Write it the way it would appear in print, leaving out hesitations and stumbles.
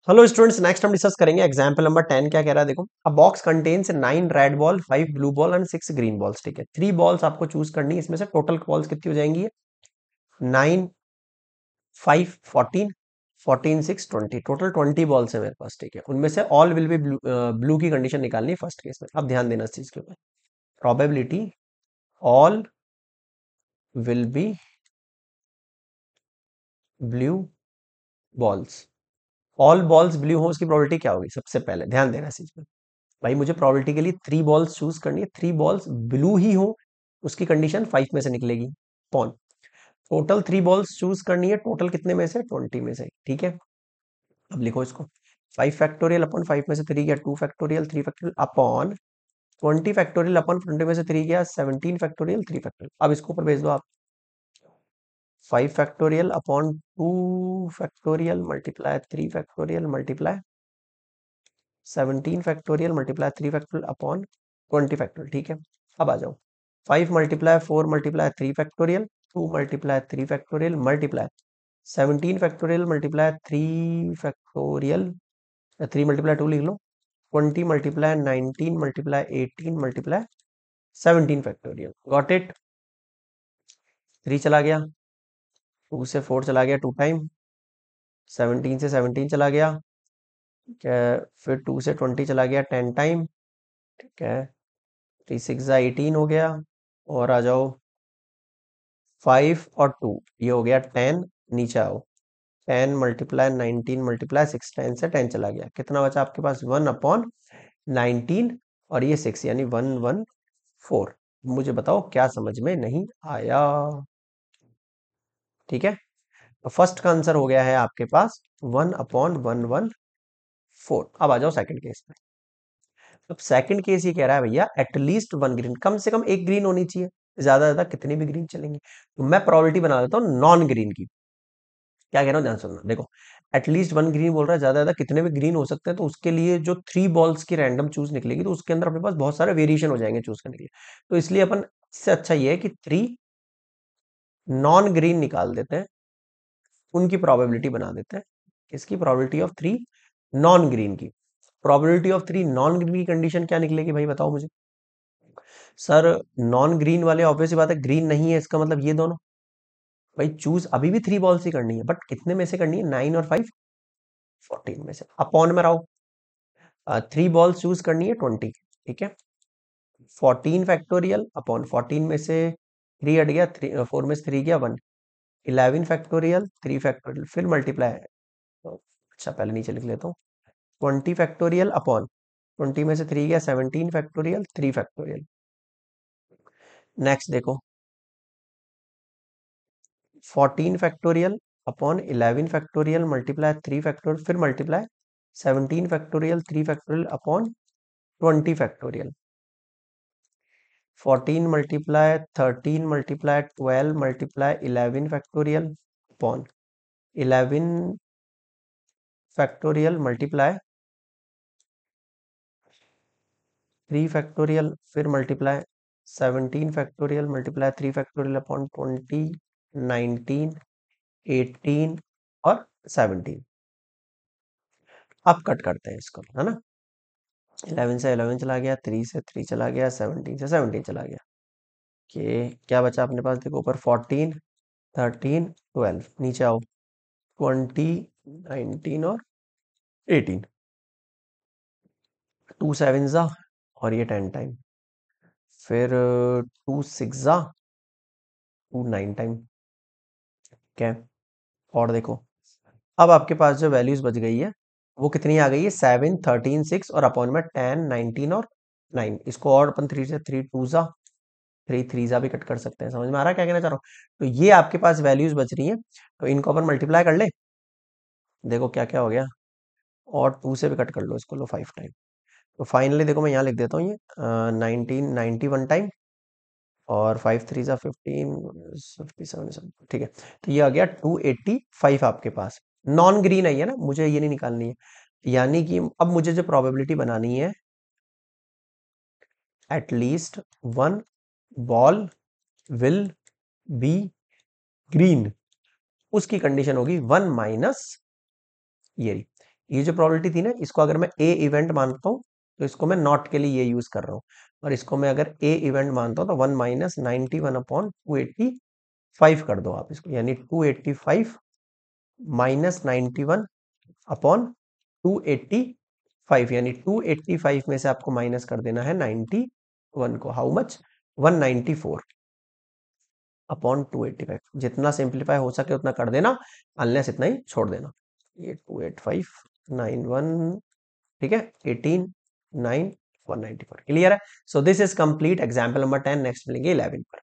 Hello students, next हम discuss करेंगे example number 10। क्या कह रहा है देखो, अ box contains 9 red ball, 5 blue ball and 6 green balls. ठीक है, 3 बॉल्स आपको चूज करनी है। इसमें से टोटल बॉल्स कितनी हो जाएंगी? 9, 5, 14, 14, 6, 20। टोटल 20 बॉल्स है मेरे पास। ठीक है, उनमें से all will be blue, blue की कंडीशन निकालनी है फर्स्ट केस में। अब ध्यान देना इस चीज के ऊपर। Probability all will be blue balls. All balls blue हो, उसकी प्रोबेबिलिटी क्या होगी? सबसे पहले ध्यान देना इस चीज पे। भाई मुझे प्रोबेबिलिटी के लिए 3 बॉल्स चूज करनी है, 3 बॉल्स ब्लू ही हो, उसकी कंडीशन 5 में से निकलेगी। पॉन टोटल 3 बॉल्स चूज करनी है, टोटल कितने में से? 20 में से। ठीक है, अब लिखो इसको। 5 फैक्टोरियल अपॉन 5 में से 3 गया 2 factorial, 3 factorial upon 20 factorial upon 20 में से 3 गया 17 फैक्टोरियल, 3 फैक्टोरियल। अब इसको ऊपर भेज दो आप। 5 factorial upon 2 factorial multiply 3 factorial multiply 17 factorial multiply 3 factorial upon 20 factorial. ठीक है, अब आ जाओ। 5 multiply 4 multiply 3 factorial, 2 multiply 3 factorial multiply 17 factorial multiply 3 factorial, 3 multiply 2 लिख लो, 20 multiply 19 multiply 18 multiply 17 factorial. Got it? 3 चला गया, 2 से 4 चला गया 2 टाइम, 17 से 17 चला गया, ठीक है, फिर 2 से 20 चला गया 10 टाइम, ठीक है, 3 6 18 हो गया। और आ जाओ 5 और 2, ये हो गया 10। नीचे आओ, 10 मल्टीप्लाई 19 मल्टीप्लाई 6, 10 से 10 चला गया, कितना बचा आपके पास? 1 अपॉन 19 और ये 6, यानी 114। मुझे बताओ क्या समझ में नहीं आया? ठीक है, तो फर्स्ट का आंसर हो गया है आपके पास 1 अपॉन 114। अब आ जाओ सेकंड केस में। अब सेकंड केस ये कह रहा है भैया एटलीस्ट 1 ग्रीन, कम से कम एक ग्रीन होनी चाहिए, ज्यादा ज्यादा कितनी भी ग्रीन चलेंगे। तो मैं प्रोबेबिलिटी बना देता हूँ नॉन ग्रीन की। क्या कह रहा हूँ ध्यान सुनना, देखो। एटलीस्ट 1 ग्रीन बोल रहा है, ज्यादा ज्यादा कितने भी ग्रीन हो सकते हैं, तो उसके लिए जो 3 बॉल्स की रैंडम चूज निकलेगी, तो उसके अंदर अपने पास बहुत सारे वेरिएशन हो जाएंगे चूज करने के लिए। तो इसलिए अपन इससे अच्छा ये है कि 3 नॉन ग्रीन निकाल देते हैं, उनकी प्रोबेबिलिटी बना देते हैं। इसकी प्रोबेबिलिटी ऑफ 3 नॉन ग्रीन की। प्रोबेबिलिटी ऑफ 3 नॉन ग्रीन की कंडीशन क्या निकलेगी भाई, बताओ मुझे। सर, नॉन ग्रीन वाले ऑब्वियस बात है ग्रीन नहीं है, इसका मतलब ये दोनों। भाई चूज अभी भी 3 बॉल्स ही करनी है, बट कितने में से करनी है? 9 और 5, 14 में से। अपॉन में रहो, 3 बॉल्स चूज करनी है 20। ठीक है, 14 फैक्टोरियल अपॉन 14 में से 3 हट गया, 4 में से 3 गया 1, 11 फैक्टोरियल 3 फैक्टोरियल, फिर मल्टीप्लाई। अच्छा पहले नीचे लिख लेता हूँ। 20 फैक्टोरियल अपॉन 20 में से 3 गया 17 फैक्टोरियल, 3 फैक्टोरियल। नेक्स्ट देखो, 14 factorial upon 11 factorial multiply 3 factorial, फिर multiply 17 factorial 3 factorial upon 20 factorial. 14 multiply 13 multiply 12 multiply 11 factorial upon 11 factorial multiply 3 factorial, फिर multiply 17 factorial multiply 3 factorial upon 20, 19, 18 और 17। अब कट करते हैं इसको, है ना। 11 से 11 चला गया, 3 से 3 चला गया, 17 से 17 चला गया। कि क्या बचा अपने पास? देखो ऊपर 14, 13, 12, नीचे आओ 20, 19 और 18। 2 7 जा और ये 10 टाइम, फिर 2 6 जा, 2 9 टाइम। क्या है? और देखो, अब आपके पास जो वैल्यूज बच गई है वो कितनी आ गई है? 7, 13, 6 और अपॉन में 10, 19 और 9। इसको और अपन 3 से 3 2 जा, 3 3 जा भी कट कर सकते हैं। समझ में आ रहा है क्या कहना चाह रहा हूँ? तो ये आपके पास वैल्यूज बच रही हैं, तो इनको अपन मल्टीप्लाई कर ले। देखो क्या क्या हो गया, और 2 से भी कट कर लो इसको, लो 5 टाइम। तो फाइनली देखो मैं यहाँ लिख देता हूँ, ये 1991 टाइम, और 5 3 जा 15, 57। ठीक है, तो ये आ गया 285 आपके पास। नॉन ग्रीन आई है ना, मुझे ये नहीं निकालनी है। यानी कि अब मुझे जो प्रोबेबिलिटी बनानी है, at least 1 ball will be green, उसकी कंडीशन होगी 1 माइनस ये रही। ये जो प्रोबेबिलिटी थी ना, इसको अगर मैं ए इवेंट मानता हूँ तो इसको मैं नॉट के लिए ये यूज कर रहा हूँ, और इसको मैं अगर ए इवेंट मानता हूँ तो 1 माइनस 91 अपॉन 285 कर दो आप इसको, यानी 285 माइनस 91 अपॉन 285, यानी 285 में से आपको माइनस कर देना है 91 को। How much? 194 अपॉन 285। जितना सिंप्लीफाई हो सके उतना कर देना, अनलेस इतना ही छोड़ देना। ये 28591, ठीक है, 18 9 194। क्लियर है? So this is complete example number 10। Next मिलेंगे 11 पर।